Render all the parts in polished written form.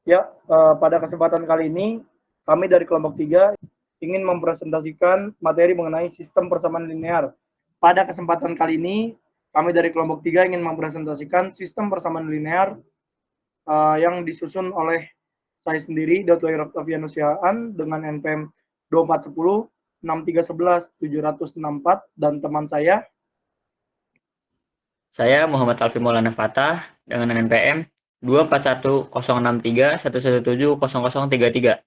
Ya, pada kesempatan kali ini kami dari kelompok 3 ingin mempresentasikan materi mengenai sistem persamaan linear. Pada kesempatan kali ini kami dari kelompok 3 ingin mempresentasikan sistem persamaan linear yang disusun oleh saya sendiri, Dr. Octavianus Sihaan, dengan NPM 2410, 6311, 764, dan teman saya. Saya Muhammad Alfi Maulana Fatah dengan NPM 2410631170033.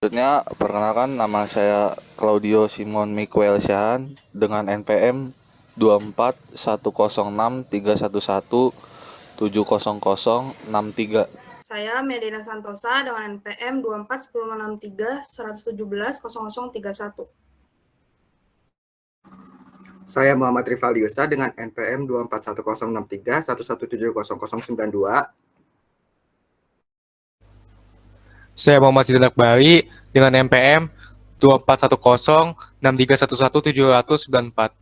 Selanjutnya, perkenalkan nama saya Claudio Simon Miguel Syahan dengan NPM 2410311700063. Saya Medina Santosa dengan NPM 2416311700031. Saya Muhammad Rivaldi Yusa dengan NPM 2410631170092. Saya Muhammad Sidan Akbari dengan NPM 24106311794.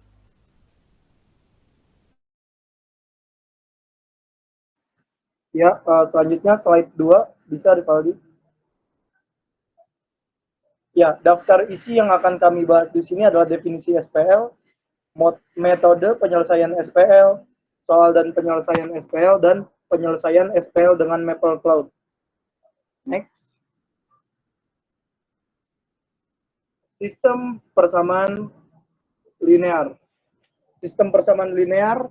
Ya, selanjutnya slide 2 bisa Rivaldi. Ya, daftar isi yang akan kami bahas di sini adalah definisi SPL, metode penyelesaian SPL, soal dan penyelesaian SPL, dan penyelesaian SPL dengan MapleCloud. Next. Sistem persamaan linear. Sistem persamaan linear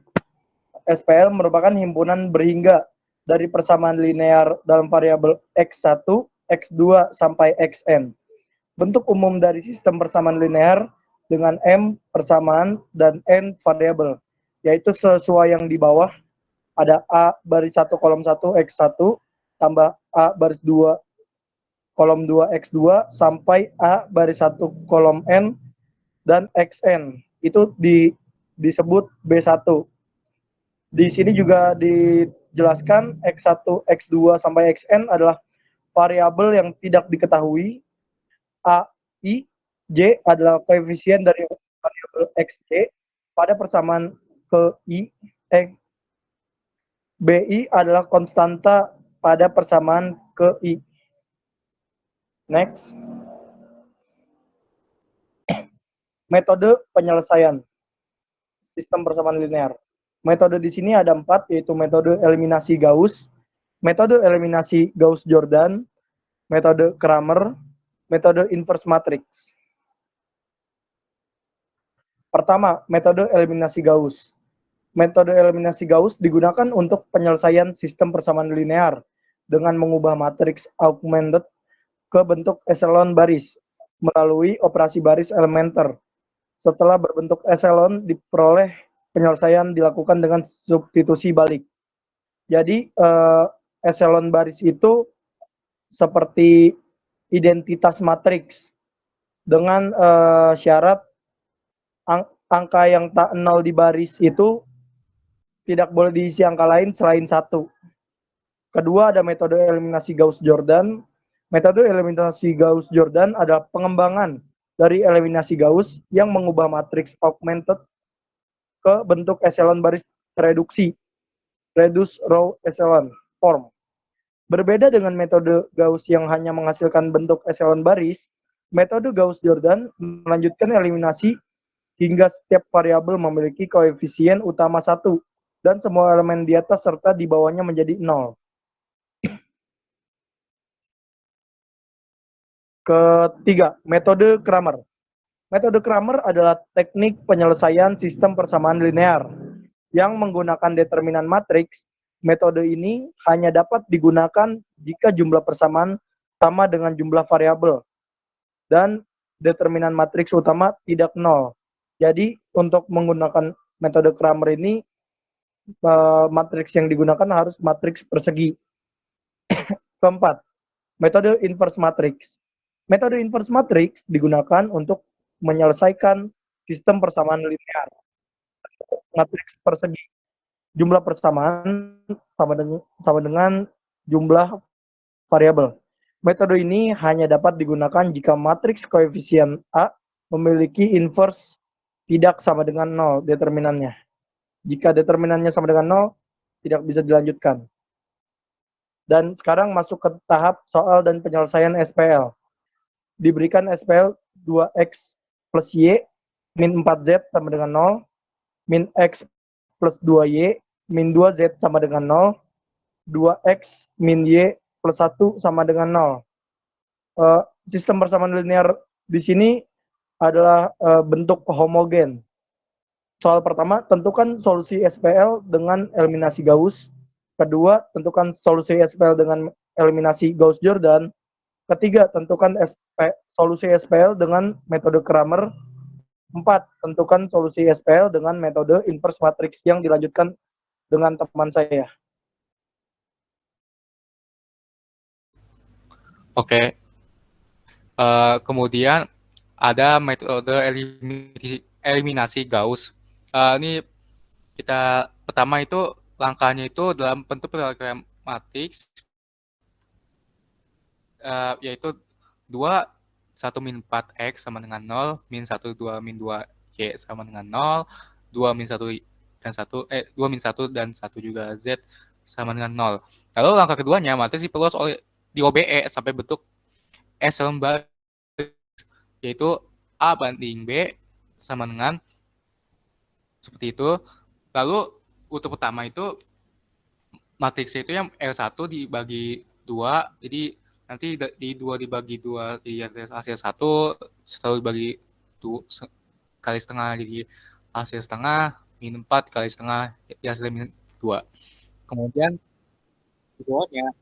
SPL merupakan himpunan berhingga dari persamaan linear dalam variabel X1, X2, sampai Xn. Bentuk umum dari sistem persamaan linear dengan M persamaan dan N variabel, yaitu sesuai yang di bawah ada A baris 1 kolom 1 X1 tambah A baris 2 kolom 2 X2 sampai A baris 1 kolom N dan Xn. Itu disebut B1. Di sini juga dijelaskan X1, X2 sampai Xn adalah variabel yang tidak diketahui. A, I, J adalah koefisien dari variabel Xj pada persamaan ke I. BI adalah konstanta pada persamaan ke I. Next. Metode penyelesaian sistem persamaan linear. Metode di sini ada 4, yaitu metode eliminasi Gauss, metode eliminasi Gauss-Jordan, metode Kramer, metode inverse matrix. Pertama, metode eliminasi Gauss. Metode eliminasi Gauss digunakan untuk penyelesaian sistem persamaan linear dengan mengubah matriks augmented ke bentuk echelon baris melalui operasi baris elementer. Setelah berbentuk echelon, diperoleh penyelesaian dilakukan dengan substitusi balik. Jadi, echelon baris itu seperti identitas matriks dengan syarat angka yang tak nol di baris itu tidak boleh diisi angka lain selain 1. Kedua, ada metode eliminasi Gauss-Jordan. Metode eliminasi Gauss-Jordan adalah pengembangan dari eliminasi Gauss yang mengubah matriks augmented ke bentuk echelon baris reduksi, reduce row echelon form. Berbeda dengan metode Gauss yang hanya menghasilkan bentuk echelon baris, metode Gauss-Jordan melanjutkan eliminasi hingga setiap variabel memiliki koefisien utama 1 dan semua elemen di atas serta di bawahnya menjadi 0. Ketiga, metode Kramer. Metode Kramer adalah teknik penyelesaian sistem persamaan linear yang menggunakan determinan matriks. Metode ini hanya dapat digunakan jika jumlah persamaan sama dengan jumlah variabel dan determinan matriks utama tidak nol. Jadi untuk menggunakan metode Kramer ini matriks yang digunakan harus matriks persegi. Keempat, metode inverse matrix. Metode inverse matrix digunakan untuk menyelesaikan sistem persamaan linear. Matriks persegi. Jumlah persamaan sama dengan jumlah variabel. Metode ini hanya dapat digunakan jika matriks koefisien A memiliki inverse tidak sama dengan 0 determinannya. Jika determinannya sama dengan 0, tidak bisa dilanjutkan. Dan sekarang masuk ke tahap soal dan penyelesaian SPL. Diberikan SPL 2x plus y min 4z sama dengan 0, min x plus 2y min 2z sama dengan 0, 2x min y plus 1 sama dengan 0. Sistem persamaan linear di sini adalah bentuk homogen. Soal pertama, tentukan solusi SPL dengan eliminasi Gauss. Kedua, tentukan solusi SPL dengan eliminasi Gauss-Jordan. Ketiga, tentukan solusi SPL dengan metode Kramer. 4. Tentukan solusi SPL dengan metode inverse matrix yang dilanjutkan dengan teman saya. Oke. Kemudian ada metode eliminasi Gauss. Ini kita pertama itu langkahnya itu dalam bentuk parallelogram matrix, yaitu 2 1 min 4x sama dengan 0, min 1 2 min 2y sama dengan 0, 2 min 1 dan 1 2 min 1 dan 1 juga z sama dengan 0. Lalu langkah keduanya matriks diperluas di OBE sampai bentuk echelon baris, yaitu A banding B sama dengan seperti itu. Lalu untuk pertama itu matriksnya itu yang R1 dibagi 2, jadi nanti di 2 dibagi 2 jadi hasil 1, selalu dibagi 2 kali setengah jadi hasil setengah, min 4 kali setengah jadi hasil min 2. Kemudian keduanya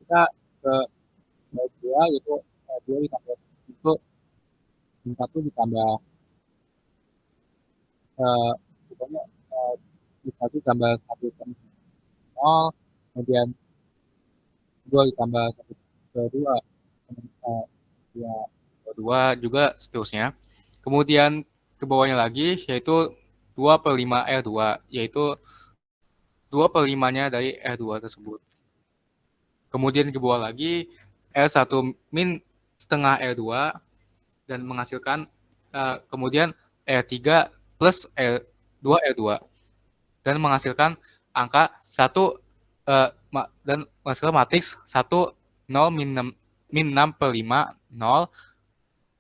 kita ke 2 yaitu 2 ditambah itu min 1 ditambah pokoknya 1 ditambah 1 0, kemudian 2 ditambah 1 ke 2 2 juga seterusnya. Kemudian ke bawahnya lagi yaitu 2 per 5 R2, yaitu 2 per 5-nya dari R2 tersebut. Kemudian ke bawah lagi R1 min setengah R2 dan menghasilkan kemudian R3 plus R2 R2 dan menghasilkan angka 1 dan menghasilkan matriks 1 0 min 6 per 5 0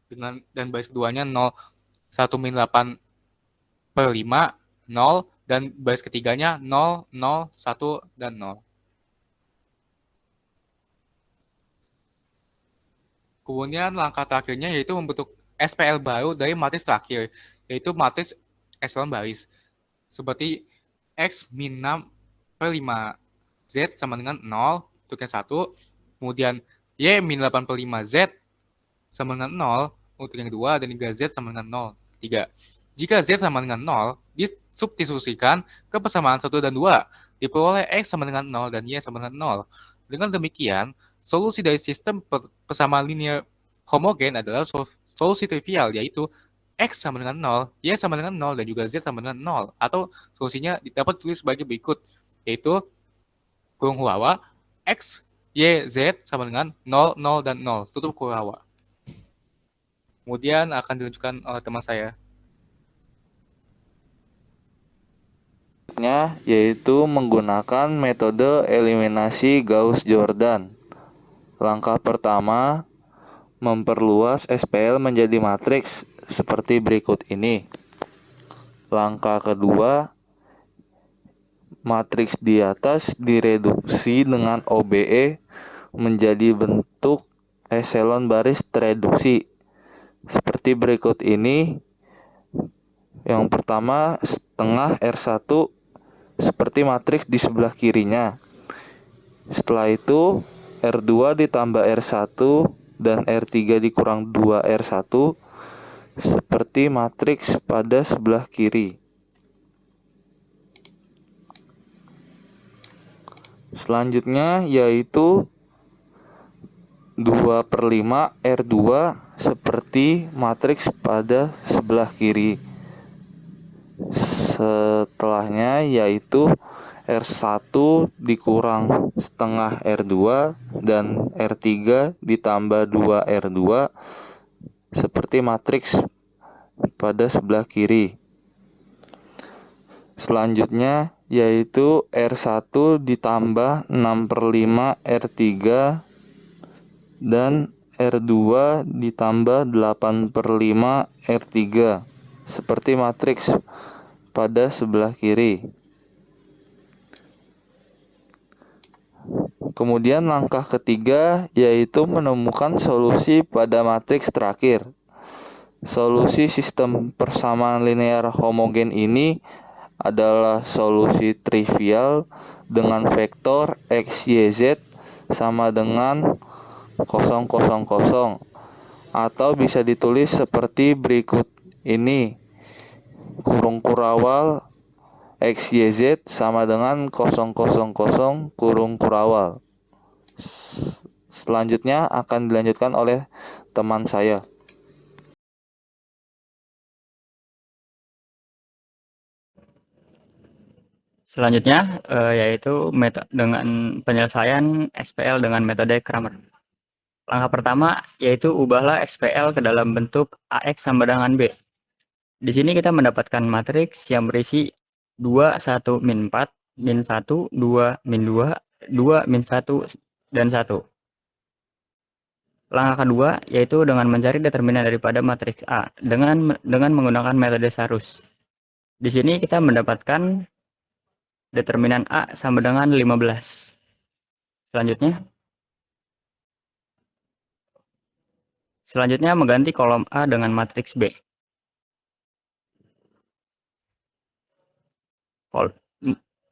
dengan dan baris keduanya 0 1 min 8 per 5 0 dan baris ketiganya 0 0 1 dan 0. Kemudian langkah terakhirnya yaitu membentuk SPL baru dari matriks terakhir, yaitu matriks echelon baris. Seperti X min 6 per 5 Z sama dengan 0 untuk yang 1. Kemudian Y min 8 per 5 Z sama dengan 0 untuk yang kedua, dan juga Z sama dengan 0. 3. Jika Z sama dengan 0, disubstitusikan ke persamaan 1 dan 2, diperoleh X sama dengan 0 dan Y sama dengan 0. Dengan demikian, solusi dari sistem persamaan linear homogen adalah solusi trivial, yaitu X sama dengan 0, Y sama dengan 0, dan juga Z sama dengan 0. Atau solusinya dapat ditulis sebagai berikut, yaitu kurung Huawa, X, Y, Z sama dengan 0, 0, dan 0, tutup kurung Huawa. Kemudian akan ditunjukkan oleh teman saya. Yaitu menggunakan metode eliminasi Gauss-Jordan. Langkah pertama, memperluas SPL menjadi matriks seperti berikut ini. Langkah kedua, matriks di atas direduksi dengan OBE menjadi bentuk echelon baris tereduksi seperti berikut ini. Yang pertama, setengah R1 seperti matriks di sebelah kirinya. Setelah itu R2 ditambah R1 dan R3 dikurang 2 R1 seperti matriks pada sebelah kiri. Selanjutnya yaitu 2 per 5 R2 seperti matriks pada sebelah kiri. Setelahnya yaitu R1 dikurang setengah R2 dan R3 ditambah 2 R2 seperti matriks pada sebelah kiri. Selanjutnya yaitu R1 ditambah 6/5 R3 dan R2 ditambah 8/5 R3 seperti matriks pada sebelah kiri. Kemudian langkah ketiga yaitu menemukan solusi pada matriks terakhir. Solusi sistem persamaan linear homogen ini adalah solusi trivial dengan vektor x, y, z sama dengan 0, atau bisa ditulis seperti berikut ini. Kurung kurawal x, y, z sama dengan 0, kurung kurawal. Selanjutnya akan dilanjutkan oleh teman saya. Selanjutnya yaitu dengan penyelesaian SPL dengan metode Kramer. Langkah pertama yaitu ubahlah SPL ke dalam bentuk AX sama dengan B. Di sini kita mendapatkan matriks yang berisi 2, 1, min 4, min 1, 2, min 2, 2, min 1, dan 1. Langkah kedua yaitu dengan mencari determinan daripada matriks A dengan menggunakan metode Sarus. Di sini kita mendapatkan determinan A sama dengan 15. Selanjutnya mengganti kolom A dengan matriks B.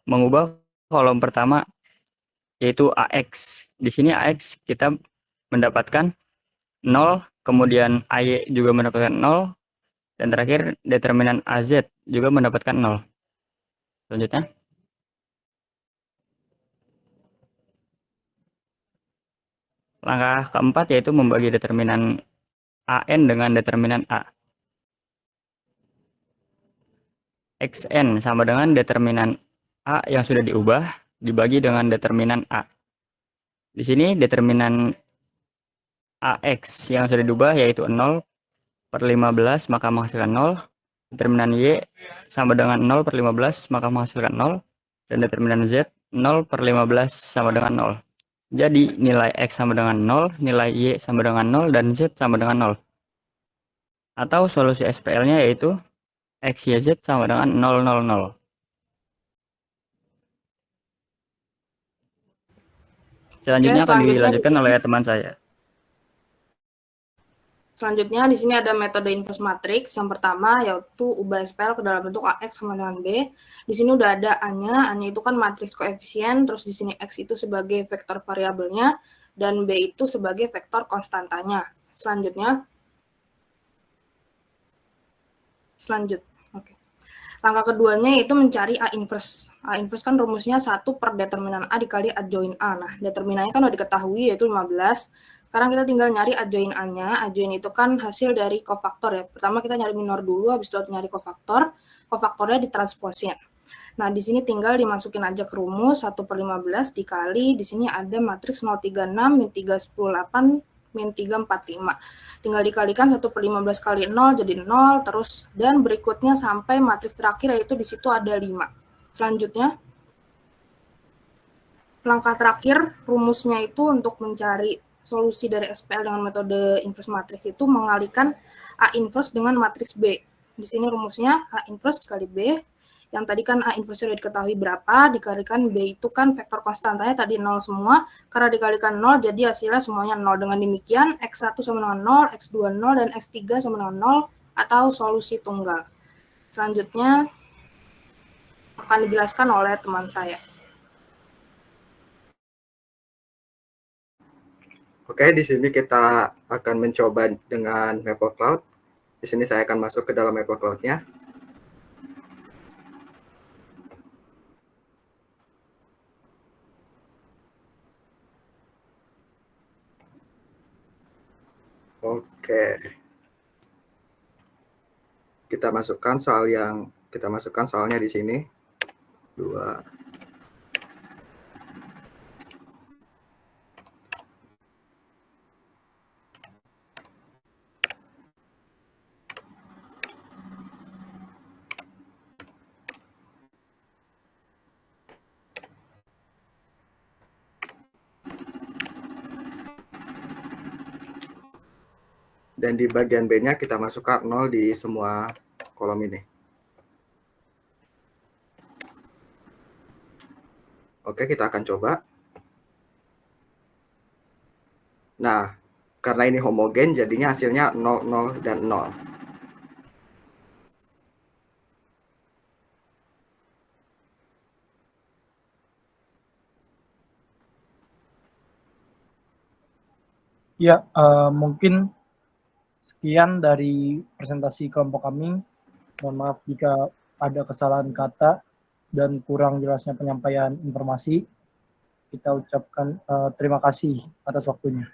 Mengubah kolom pertama yaitu AX. Di sini AX kita mendapatkan 0, kemudian AY juga mendapatkan 0, dan terakhir determinan AZ juga mendapatkan 0. Selanjutnya. Langkah keempat yaitu membagi determinan AN dengan determinan A. XN sama dengan determinan A yang sudah diubah dibagi dengan determinan A. Di sini determinan AX yang sudah diubah yaitu 0/15 maka menghasilkan 0. Determinan Y sama dengan 0/15 maka menghasilkan 0. Dan determinan Z 0/15 sama dengan 0. Jadi nilai X sama dengan 0, nilai Y sama dengan 0, dan Z sama dengan 0. Atau solusi SPL-nya yaitu X, Y, Z sama dengan 0, 0, 0. Selanjutnya akan dilanjutkan oleh teman saya. Selanjutnya di sini ada metode inverse matrix. Yang pertama yaitu ubah SPL ke dalam bentuk AX sama dengan B. Di sini udah ada A-nya. A-nya itu kan matriks koefisien, terus di sini X itu sebagai vektor variabelnya dan B itu sebagai vektor konstantanya. Oke. Langkah keduanya yaitu mencari A inverse. A inverse kan rumusnya 1 per determinan A dikali adjoin A. Nah, determinannya kan udah diketahui yaitu 15. Sekarang kita tinggal nyari adjoin A-nya. Adjoin itu kan hasil dari kofaktor ya. Pertama kita nyari minor dulu, habis itu nyari kofaktor. Kofaktornya ditransposin. Nah, di sini tinggal dimasukin aja ke rumus 1/15 dikali, di sini ada matriks 036, min 3, 10, 8, min 3, 4, 5. Tinggal dikalikan 1/15 kali 0 jadi 0, terus dan berikutnya sampai matriks terakhir yaitu di situ ada 5. Selanjutnya, langkah terakhir rumusnya itu untuk mencari solusi dari SPL dengan metode inverse matrix itu mengalihkan A inverse dengan matriks B. Di sini rumusnya A inverse dikali B. Yang tadi kan A inverse sudah diketahui berapa, dikalikan B itu kan vektor konstantanya tadi 0 semua. Karena dikalikan 0, jadi hasilnya semuanya 0. Dengan demikian, X1 sama dengan 0, X2 0, dan X3 sama dengan 0, atau solusi tunggal. Selanjutnya, akan dijelaskan oleh teman saya. Oke, di sini kita akan mencoba dengan Maplecloud. Di sini saya akan masuk ke dalam Maplecloud-nya. Oke. Kita masukkan soalnya di sini. 2. Dan di bagian B-nya kita masukkan 0 di semua kolom ini. Oke, kita akan coba. Nah, karena ini homogen, jadinya hasilnya 0, 0, dan 0. Ya, mungkin sekian dari presentasi kelompok kami. Mohon maaf jika ada kesalahan kata dan kurang jelasnya penyampaian informasi. Kita ucapkan terima kasih atas waktunya.